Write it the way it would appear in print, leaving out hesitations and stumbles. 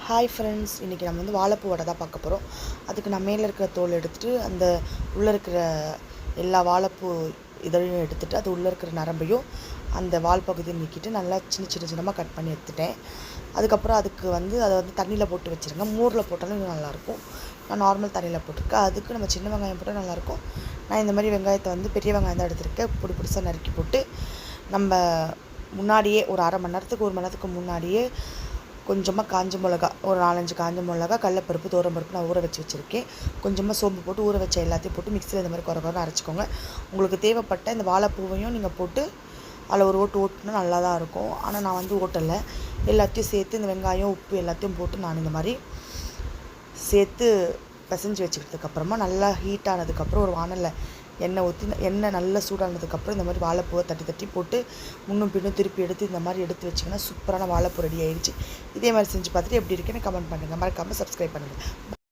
Hi friends, இன்றைக்கி நம்ம வந்து வாழைப்பூ வடை தான் பார்க்க போகிறோம். அதுக்கு நான் மேலே இருக்கிற தோல் எடுத்துகிட்டு அந்த உள்ளே இருக்கிற எல்லா வாழைப்பூ இதழையும் எடுத்துகிட்டு அது உள்ளே இருக்கிற நரம்பையும் அந்த வால் பகுதியை நீக்கிட்டு நல்லா சின்னமாக கட் பண்ணி எடுத்துட்டேன். அதுக்கப்புறம் அதுக்கு வந்து அதை வந்து தண்ணியில் போட்டு வச்சுருங்க. மோரில் போட்டாலும் இன்னும் நல்லாயிருக்கும். நான் நார்மல் தண்ணியில் போட்டிருக்கேன். அதுக்கு நம்ம சின்ன வெங்காயம் போட்டால் நல்லாயிருக்கும். நான் இந்த மாதிரி வெங்காயத்தை வந்து பெரிய வெங்காயம் தான் எடுத்திருக்கேன். பொடிசாக நறுக்கி போட்டு நம்ம முன்னாடியே ஒரு அரை மணி நேரத்துக்கு 1 மணி நேரத்துக்கு முன்னாடியே கொஞ்சமாக காஞ்ச மிளகா, ஒரு 4-5 காஞ்ச மிளகா, கடலப்பருப்பு, துவரம்பருப்பு நான் ஊற வச்சுருக்கேன். கொஞ்சமாக சோம்பு போட்டு ஊற வச்ச எல்லாத்தையும் போட்டு மிக்சியில் இந்த மாதிரி குறை அரைச்சிக்கோங்க. உங்களுக்கு தேவைப்பட்ட இந்த வாழைப்பூவையும் நீங்கள் போட்டு அதில் ஒரு ஓட்டுனா நல்லா தான் இருக்கும். ஆனால் நான் வந்து ஓட்டலை. எல்லாத்தையும் சேர்த்து இந்த வெங்காயம், உப்பு எல்லாத்தையும் போட்டு நான் இந்த மாதிரி சேர்த்து பிசைஞ்சு வச்சுக்கிட்டதுக்கப்புறமா நல்லா ஹீட் ஆனதுக்கப்புறம் ஒரு வானலில் எண்ணெய் ஊற்றி எண்ணெய் நல்லா சூடானதுக்கப்புறம் இந்த மாதிரி வாழைப்பூவை தட்டி போட்டு முன்னும் பின்னும் திருப்பி எடுத்து இந்த மாதிரி எடுத்து வச்சிங்கன்னா சூப்பரான வாழைப்பூ ரெடி ஆயிடுச்சு. இதே மாதிரி செஞ்சு பார்த்துட்டு எப்படி இருக்குன்னு கமெண்ட் பண்ணுங்கள். மறக்காமல் சப்ஸ்கிரைப் பண்ணுங்கள்.